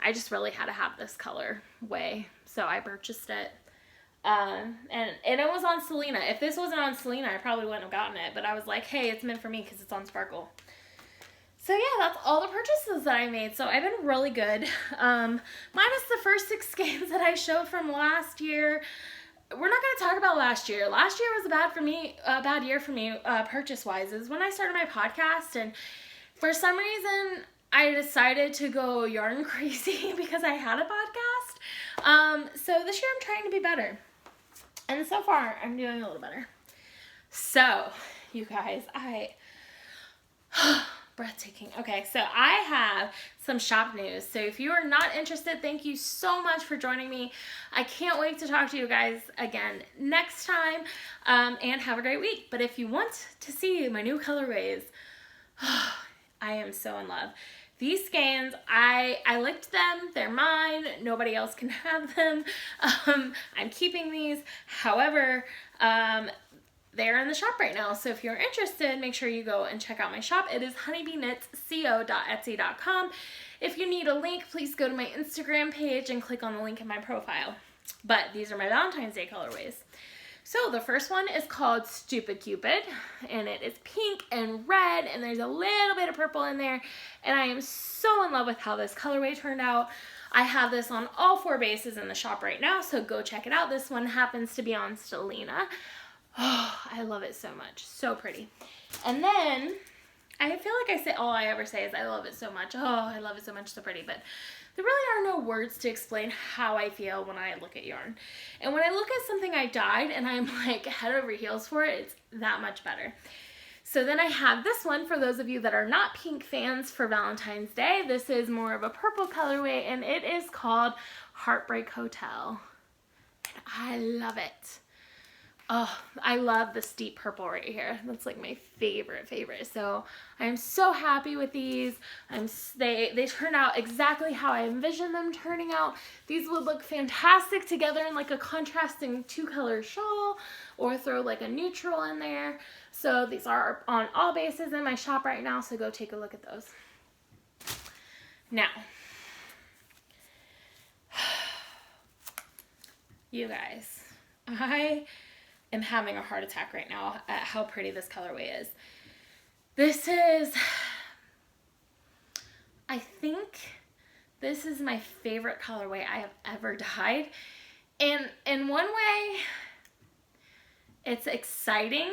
I just really had to have this color way. So I purchased it. And it was on Selena. If this wasn't on Selena, I probably wouldn't have gotten it. But I was like, hey, it's meant for me because it's on Sparkle. So yeah, that's all the purchases that I made. So I've been really good. Minus the first 6 skeins that I showed from last year. We're not going to talk about last year. Last year was a bad year for me, purchase-wise. Is when I started my podcast, and for some reason, I decided to go yarn crazy because I had a podcast. So this year I'm trying to be better. And so far, I'm doing a little better. So, you guys, breathtaking. Okay, so I have some shop news. So if you are not interested, thank you so much for joining me. I can't wait to talk to you guys again next time, and have a great week. But if you want to see my new colorways, I am so in love. These skeins, I licked them. They're mine. Nobody else can have them. I'm keeping these. However, they're in the shop right now. So if you're interested, make sure you go and check out my shop. It is honeybeeknitsco.etsy.com. If you need a link, please go to my Instagram page and click on the link in my profile. But these are my Valentine's Day colorways. So the first one is called Stupid Cupid, and it is pink and red, and there's a little bit of purple in there, and I am so in love with how this colorway turned out. I have this on all 4 bases in the shop right now, so go check it out. This one happens to be on Stellina. Oh, I love it so much. So pretty. And then, I feel like I say all I ever say is I love it so much. Oh, I love it so much, so pretty. But there really are no words to explain how I feel when I look at yarn. And when I look at something I dyed and I'm like head over heels for it, it's that much better. So then I have this one for those of you that are not pink fans for Valentine's Day. This is more of a purple colorway, and it is called Heartbreak Hotel. And I love it. Oh, I love this deep purple right here. That's like my favorite. So I'm so happy with these. They turn out exactly how I envisioned them turning out. These would look fantastic together in like a contrasting 2-color shawl, or throw like a neutral in there. So these are on all bases in my shop right now, so go take a look at those. Now, you guys, I am having a heart attack right now at how pretty this colorway is. This is, I think this is my favorite colorway I have ever dyed. And in one way, it's exciting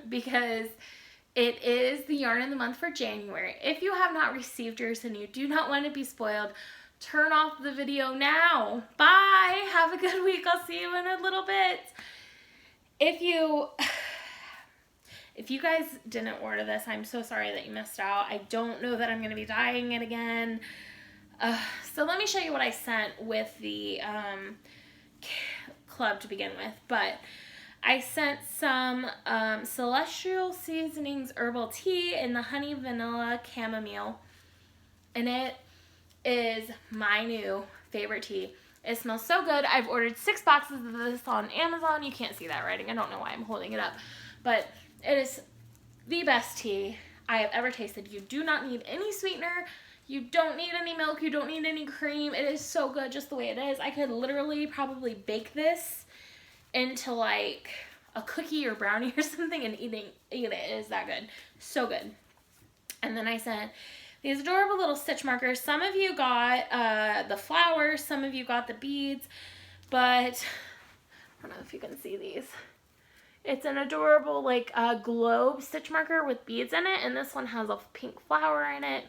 because it is the yarn of the month for January. If you have not received yours and you do not want to be spoiled, turn off the video now. Bye. Have a good week. I'll see you in a little bit. If you guys didn't order this, I'm so sorry that you missed out. I don't know that I'm going to be dyeing it again. So let me show you what I sent with the club to begin with. But I sent some Celestial Seasonings herbal tea in the honey vanilla chamomile. And it is my new favorite tea. It smells so good. I've ordered 6 boxes of this on Amazon. You can't see that writing. I don't know why I'm holding it up. But it is the best tea I have ever tasted. You do not need any sweetener. You don't need any milk. You don't need any cream. It is so good just the way it is. I could literally probably bake this into like a cookie or brownie or something and eat it. It is that good. So good. And then I sent these adorable little stitch markers. Some of you got the flowers. Some of you got the beads. But I don't know if you can see these. It's an adorable like globe stitch marker with beads in it, and this one has a pink flower in it.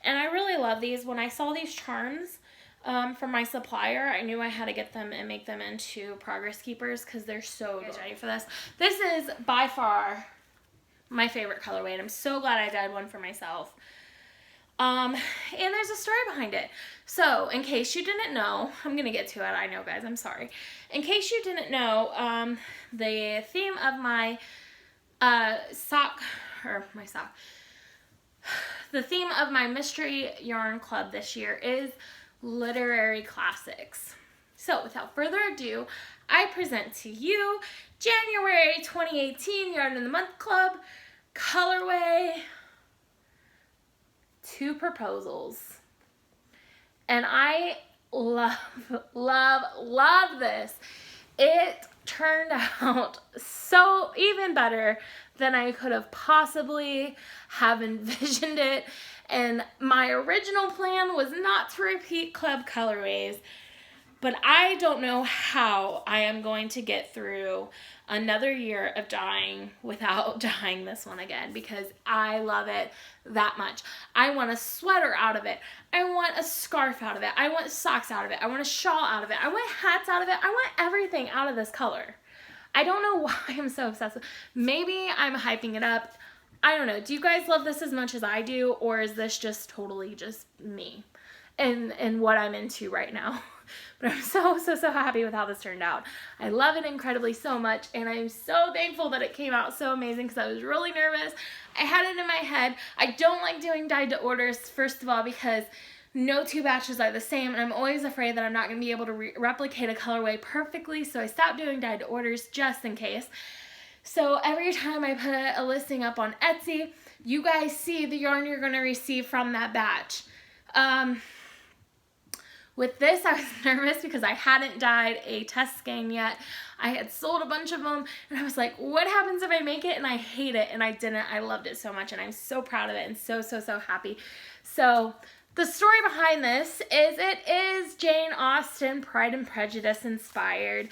And I really love these. When I saw these charms from my supplier, I knew I had to get them and make them into progress keepers because they're so adorable. Ready for this? This is by far my favorite colorway, and I'm so glad I dyed one for myself. And there's a story behind it. So, in case you didn't know, I'm going to get to it. I know, guys, I'm sorry. In case you didn't know, the theme of the theme of my mystery yarn club this year is literary classics. So, without further ado, I present to you January 2018 Yarn of the Month Club colorway 2 Proposals. And I love, love, love this. It turned out so even better than I could have possibly have envisioned it. And my original plan was not to repeat club colorways, but I don't know how I am going to get through another year of dyeing without dyeing this one again, because I love it that much. I want a sweater out of it. I want a scarf out of it. I want socks out of it. I want a shawl out of it. I want hats out of it. I want everything out of this color. I don't know why I'm so obsessed with it. Maybe I'm hyping it up. I don't know. Do you guys love this as much as I do, or is this just totally just me and what I'm into right now? But I'm so happy with how this turned out. I love it incredibly so much, and I'm so thankful that it came out so amazing because I was really nervous. I had it in my head. I don't like doing dyed to orders, first of all, because no 2 batches are the same, and I'm always afraid that I'm not going to be able to replicate a colorway perfectly, so I stopped doing dyed to orders just in case. So every time I put a listing up on Etsy, you guys see the yarn you're going to receive from that batch. With this, I was nervous because I hadn't dyed a test skein yet. I had sold a bunch of them, and I was like, what happens if I make it and I hate it? And I didn't. I loved it so much, and I'm so proud of it and so happy. So the story behind this is it is Jane Austen Pride and Prejudice inspired.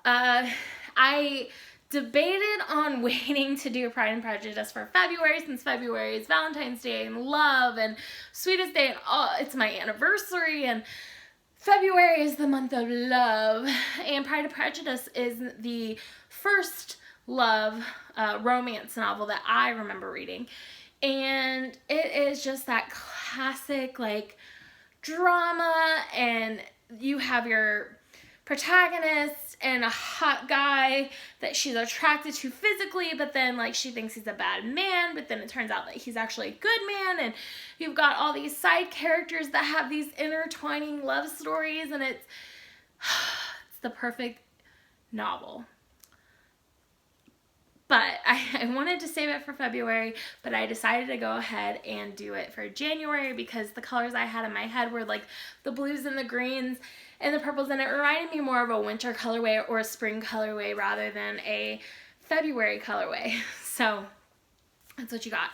I debated on waiting to do Pride and Prejudice for February, since February is Valentine's Day and love and Sweetest Day, and it's my anniversary, and February is the month of love, and Pride and Prejudice is the first love romance novel that I remember reading, and it is just that classic like drama, and you have your protagonist and a hot guy that she's attracted to physically, but then like she thinks he's a bad man, but then it turns out that he's actually a good man, and you've got all these side characters that have these intertwining love stories, and it's the perfect novel. But I wanted to save it for February, but I decided to go ahead and do it for January because the colors I had in my head were like the blues and the greens and the purples, and it reminded me more of a winter colorway or a spring colorway rather than a February colorway. So that's what you got.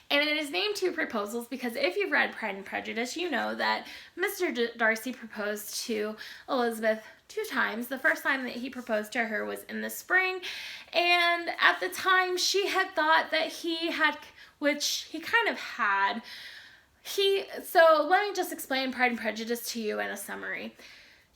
And it is named 2 Proposals because if you've read Pride and Prejudice, you know that Mr. Darcy proposed to Elizabeth 2 times. The first time that he proposed to her was in the spring, and at the time she had thought that he had, which he kind of had, So let me just explain Pride and Prejudice to you in a summary.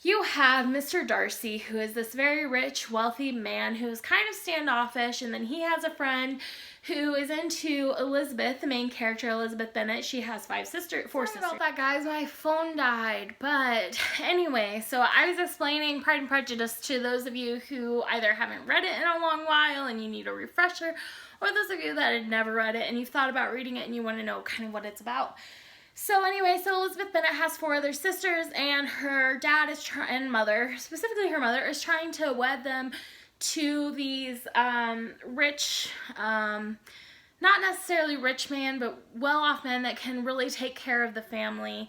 You have Mr. Darcy, who is this very rich, wealthy man who is kind of standoffish, and then he has a friend who is into Elizabeth, the main character, Elizabeth Bennet. She has four sisters. Sorry about that, guys. My phone died. But anyway, so I was explaining Pride and Prejudice to those of you who either haven't read it in a long while and you need a refresher, or those of you that had never read it and you've thought about reading it and you want to know kind of what it's about. So anyway, so Elizabeth Bennet has four other sisters, and her dad and mother, specifically her mother, is trying to wed them to these rich, not necessarily rich man, but well-off men that can really take care of the family.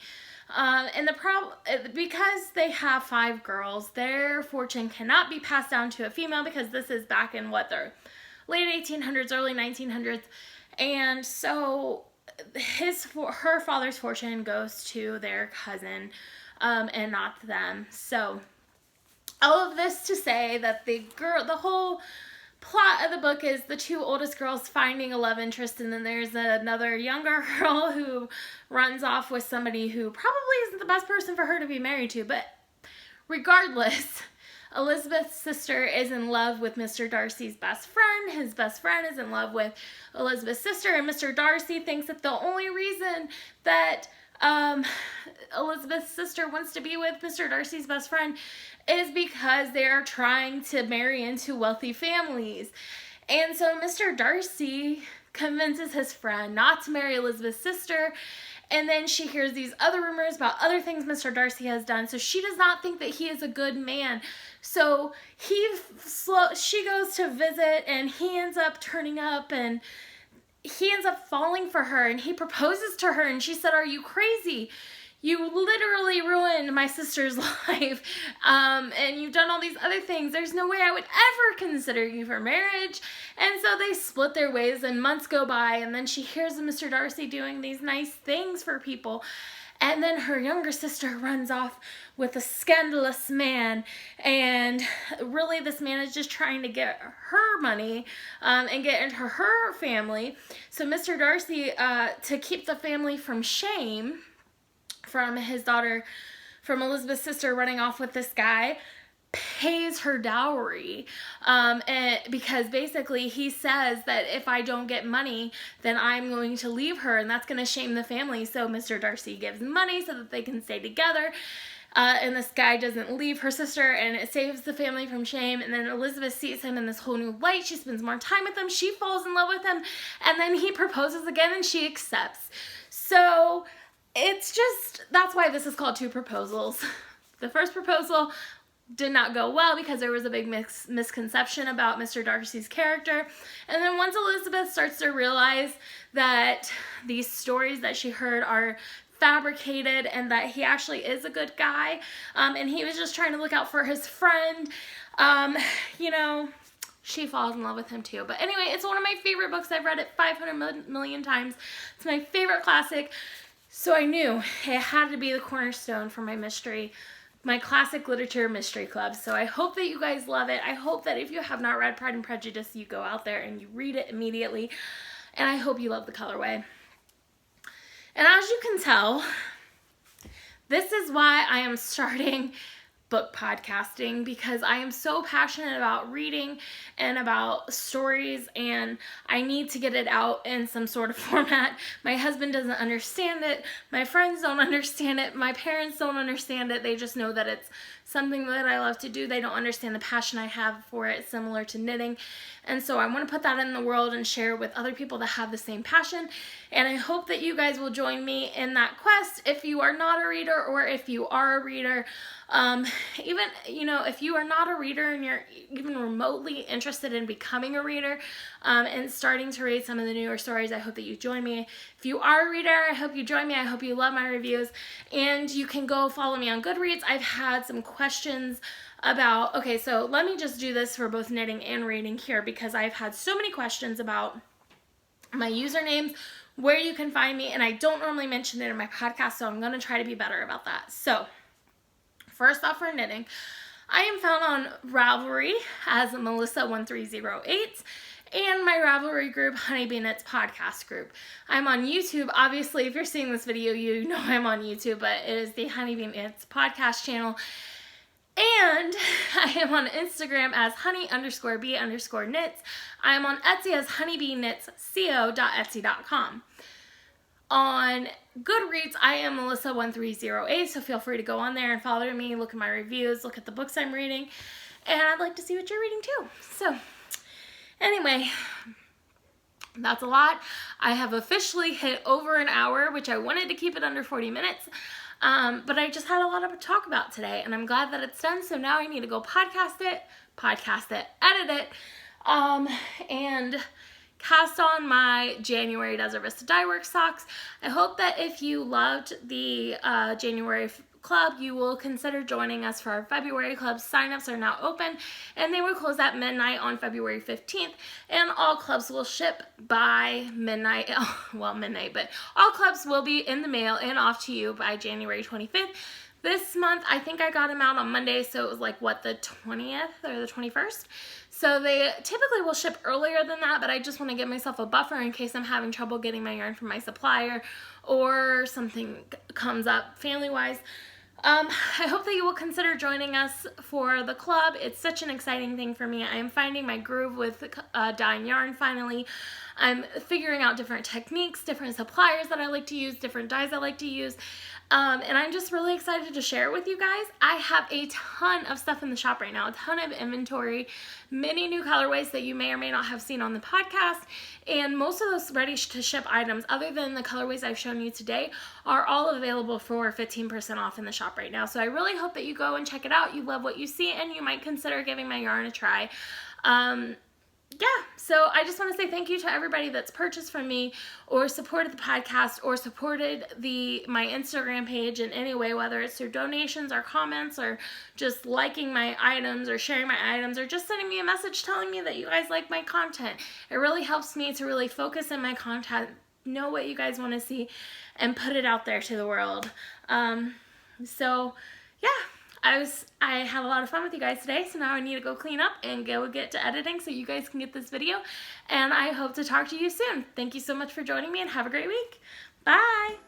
And the problem, because they have 5 girls, their fortune cannot be passed down to a female, because this is back in the late 1800s, early 1900s, and so her father's fortune goes to their cousin, and not them. So all of this to say that the whole plot of the book is the 2 oldest girls finding a love interest, and then there's another younger girl who runs off with somebody who probably isn't the best person for her to be married to. But regardless, Elizabeth's sister is in love with Mr. Darcy's best friend. His best friend is in love with Elizabeth's sister, and Mr. Darcy thinks that the only reason that Elizabeth's sister wants to be with Mr. Darcy's best friend is because they are trying to marry into wealthy families. And so Mr. Darcy convinces his friend not to marry Elizabeth's sister, and then she hears these other rumors about other things Mr. Darcy has done, so she does not think that he is a good man. So she goes to visit, and he ends up turning up, and he ends up falling for her, and he proposes to her, and she said, "Are you crazy? You literally ruined my sister's life, and you've done all these other things. There's no way I would ever consider you for marriage." And so they split their ways, and months go by, and then she hears of Mr. Darcy doing these nice things for people. And then her younger sister runs off with a scandalous man, and really this man is just trying to get her money and get into her family. So Mr. Darcy, to keep the family from shame, from his daughter, from Elizabeth's sister running off with this guy, pays her dowry, and because basically he says that if I don't get money, then I'm going to leave her, and that's going to shame the family. So Mr. Darcy gives money so that they can stay together, and this guy doesn't leave her sister, and it saves the family from shame. And then Elizabeth sees him in this whole new light. She spends more time with him. She falls in love with him, and then he proposes again, and she accepts. So it's just, that's why this is called 2 proposals. The first proposal did not go well because there was a big misconception about Mr. Darcy's character. And then once Elizabeth starts to realize that these stories that she heard are fabricated and that he actually is a good guy, and he was just trying to look out for his friend, she falls in love with him too. But anyway, it's one of my favorite books. I've read it 500 million times. It's my favorite classic. So I knew it had to be the cornerstone for my classic literature mystery club. So I hope that you guys love it. I hope that if you have not read Pride and Prejudice, you go out there and you read it immediately. And I hope you love the colorway. And as you can tell, this is why I am starting book podcasting, because I am so passionate about reading and about stories, and I need to get it out in some sort of format. My husband doesn't understand it, my friends don't understand it, my parents don't understand it. They just know that it's something that I love to do. They don't understand the passion I have for it, similar to knitting. And so I want to put that in the world and share with other people that have the same passion. And I hope that you guys will join me in that quest. If you are not a reader, or if you are a reader, even, if you are not a reader and you're even remotely interested in becoming a reader, and starting to read some of the newer stories, I hope that you join me. If you are a reader, I hope you join me. I hope you love my reviews, and you can go follow me on Goodreads. I've had some questions about, okay, so let me just do this for both knitting and reading here, because I've had so many questions about my usernames, where you can find me, and I don't normally mention it in my podcast, so I'm going to try to be better about that. So first off, for knitting, I am found on Ravelry as Melissa1308, and my Ravelry group, Honeybee Knits podcast group. I'm on YouTube. Obviously, if you're seeing this video, you know I'm on YouTube, but it is the Honeybee Knits podcast channel. And I am on Instagram as honey_bee_knits. I am on Etsy as honeybeenknitsco.etsy.com. On Goodreads, I am Melissa1308, so feel free to go on there and follow me, look at my reviews, look at the books I'm reading, and I'd like to see what you're reading too. So, anyway, that's a lot. I have officially hit over an hour, which I wanted to keep it under 40 minutes. But I just had a lot to talk about today, and I'm glad that it's done. So now I need to go podcast it, edit it, and cast on my January Desert Vista Dye Works socks. I hope that if you loved the January club, you will consider joining us for our February club. Signups are now open, and they will close at midnight on February 15th, and all clubs will ship by midnight. Well, midnight, but all clubs will be in the mail and off to you by January 25th. This month, I think I got them out on Monday, so it was like, what, the 20th or the 21st? So they typically will ship earlier than that, but I just want to give myself a buffer in case I'm having trouble getting my yarn from my supplier or something comes up family-wise. I hope that you will consider joining us for the club. It's such an exciting thing for me. I am finding my groove with dyeing yarn finally. I'm figuring out different techniques, different suppliers that I like to use, different dyes I like to use. And I'm just really excited to share it with you guys. I have a ton of stuff in the shop right now, a ton of inventory, many new colorways that you may or may not have seen on the podcast, and most of those ready to ship items, other than the colorways I've shown you today, are all available for 15% off in the shop right now. So I really hope that you go and check it out. You love what you see, and you might consider giving my yarn a try. Yeah, so I just want to say thank you to everybody that's purchased from me or supported the podcast or supported my Instagram page in any way, whether it's through donations or comments or just liking my items or sharing my items or just sending me a message telling me that you guys like my content. It really helps me to really focus in my content, know what you guys want to see, and put it out there to the world. So, yeah. I had a lot of fun with you guys today, so now I need to go clean up and go get to editing so you guys can get this video, and I hope to talk to you soon. Thank you so much for joining me, and have a great week. Bye!